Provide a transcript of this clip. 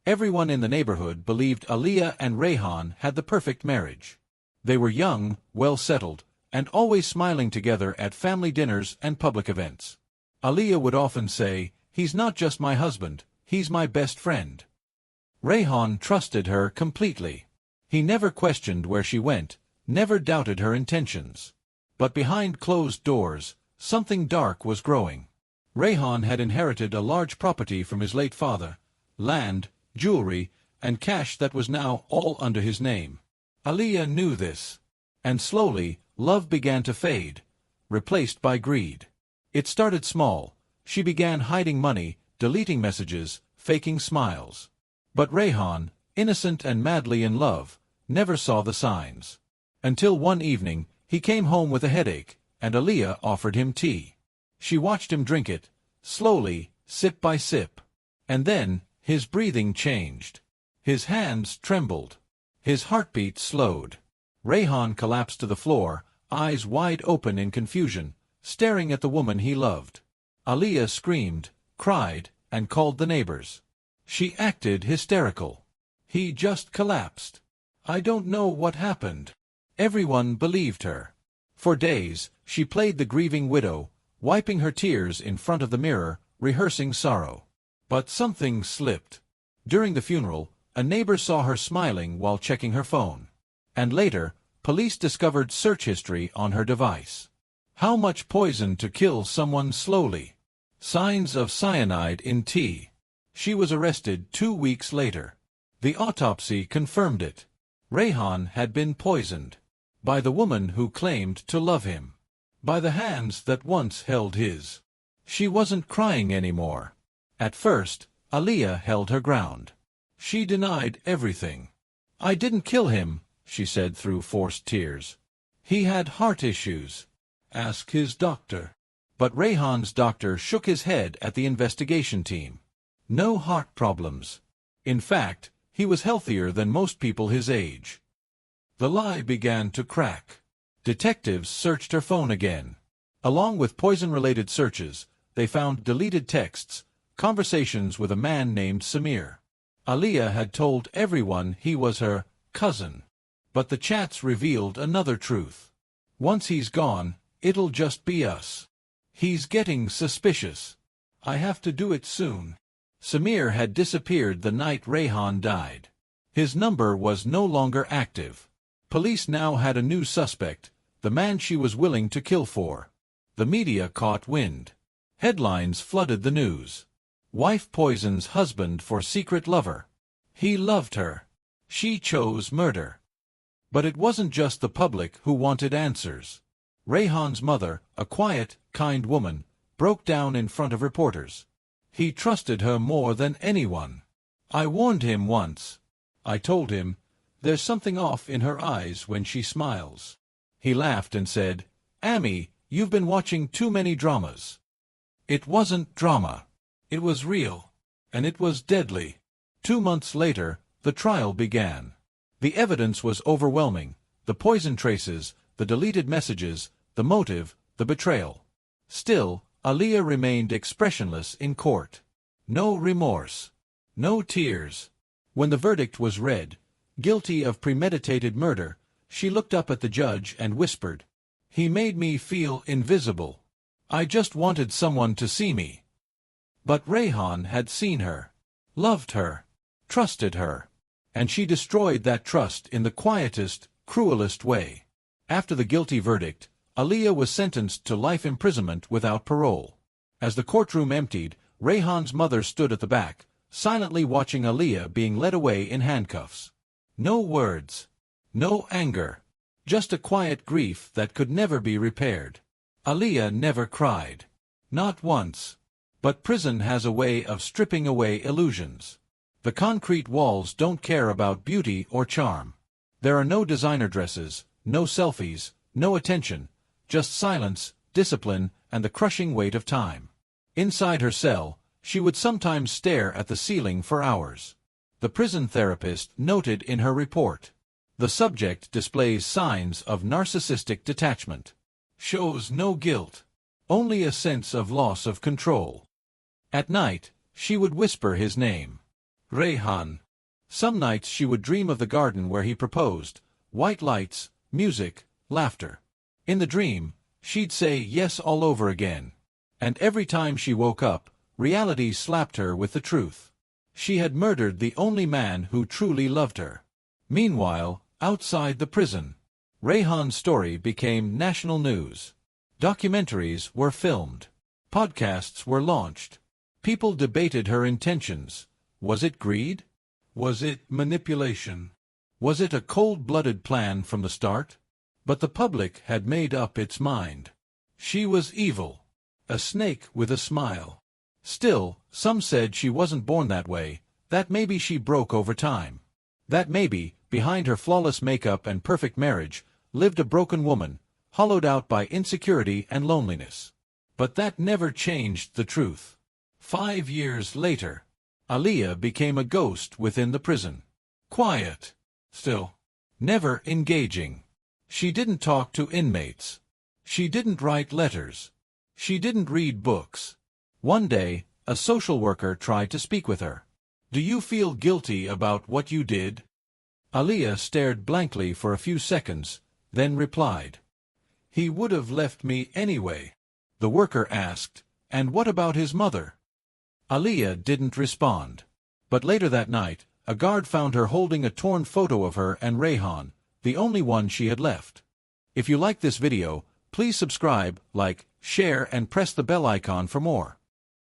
Everyone in the neighborhood believed Aliyah and Rayhan had the perfect marriage. They were young, well-settled, and always smiling together at family dinners and public events. Aliyah would often say, "He's not just my husband, he's my best friend." Rayhan trusted her completely. He never questioned where she went, never doubted her intentions. But behind closed doors, something dark was growing. Rayhan had inherited a large property from his late father, land, jewelry, and cash that was now all under his name. Aliyah knew this. And slowly, love began to fade, replaced by greed. It started small. She began hiding money, deleting messages, faking smiles. But Rayhan, innocent and madly in love, never saw the signs. Until one evening, he came home with a headache, and Aliyah offered him tea. She watched him drink it, slowly, sip by sip. And then, his breathing changed. His hands trembled. His heartbeat slowed. Rayhan collapsed to the floor, eyes wide open in confusion, staring at the woman he loved. Aliyah screamed, cried, and called the neighbors. She acted hysterical. He just collapsed. "I don't know what happened." Everyone believed her. For days, she played the grieving widow, wiping her tears in front of the mirror, rehearsing sorrow. But something slipped. During the funeral, a neighbor saw her smiling while checking her phone. And later, police discovered search history on her device. How much poison to kill someone slowly? Signs of cyanide in tea. She was arrested 2 weeks later. The autopsy confirmed it. Rayhan had been poisoned. By the woman who claimed to love him. By the hands that once held his. She wasn't crying anymore. At first, Aliyah held her ground. She denied everything. "I didn't kill him," she said through forced tears. "He had heart issues. Ask his doctor." But Rayhan's doctor shook his head at the investigation team. No heart problems. In fact, he was healthier than most people his age. The lie began to crack. Detectives searched her phone again. Along with poison-related searches, they found deleted texts, conversations with a man named Samir. Aliyah had told everyone he was her cousin. But the chats revealed another truth. "Once he's gone, it'll just be us. He's getting suspicious. I have to do it soon." Samir had disappeared the night Rayhan died. His number was no longer active. Police now had a new suspect, the man she was willing to kill for. The media caught wind. Headlines flooded the news. "Wife poisons husband for secret lover. He loved her. She chose murder." But it wasn't just the public who wanted answers. Rayhan's mother, a quiet, kind woman, broke down in front of reporters. "He trusted her more than anyone. I warned him once. I told him, there's something off in her eyes when she smiles. He laughed and said, 'Amy, you've been watching too many dramas.' It wasn't drama. It was real. And it was deadly." 2 months later, the trial began. The evidence was overwhelming. The poison traces, the deleted messages, the motive, the betrayal. Still, Aliyah remained expressionless in court. No remorse. No tears. When the verdict was read, guilty of premeditated murder, she looked up at the judge and whispered, "He made me feel invisible. I just wanted someone to see me." But Rayhan had seen her, loved her, trusted her. And she destroyed that trust in the quietest, cruelest way. After the guilty verdict, Aliyah was sentenced to life imprisonment without parole. As the courtroom emptied, Rayhan's mother stood at the back, silently watching Aliyah being led away in handcuffs. No words. No anger. Just a quiet grief that could never be repaired. Aliyah never cried. Not once. But prison has a way of stripping away illusions. The concrete walls don't care about beauty or charm. There are no designer dresses, no selfies, no attention, just silence, discipline, and the crushing weight of time. Inside her cell, she would sometimes stare at the ceiling for hours. The prison therapist noted in her report, "The subject displays signs of narcissistic detachment. Shows no guilt. Only a sense of loss of control." At night, she would whisper his name. Rayhan. Some nights she would dream of the garden where he proposed, white lights, music, laughter. In the dream, she'd say yes all over again. And every time she woke up, reality slapped her with the truth. She had murdered the only man who truly loved her. Meanwhile, outside the prison, Rayhan's story became national news. Documentaries were filmed. Podcasts were launched. People debated her intentions. Was it greed? Was it manipulation? Was it a cold-blooded plan from the start? But the public had made up its mind. She was evil. A snake with a smile. Still, some said she wasn't born that way, that maybe she broke over time. That maybe, behind her flawless makeup and perfect marriage, lived a broken woman, hollowed out by insecurity and loneliness. But that never changed the truth. 5 years later, Aaliyah became a ghost within the prison. Quiet. Still. Never engaging. She didn't talk to inmates. She didn't write letters. She didn't read books. One day, a social worker tried to speak with her. "Do you feel guilty about what you did?" Aaliyah stared blankly for a few seconds, then replied, "He would have left me anyway." The worker asked, "And what about his mother?" Aaliyah didn't respond. But later that night, a guard found her holding a torn photo of her and Rayhan, the only one she had left. If you like this video, please subscribe, like, share and press the bell icon for more.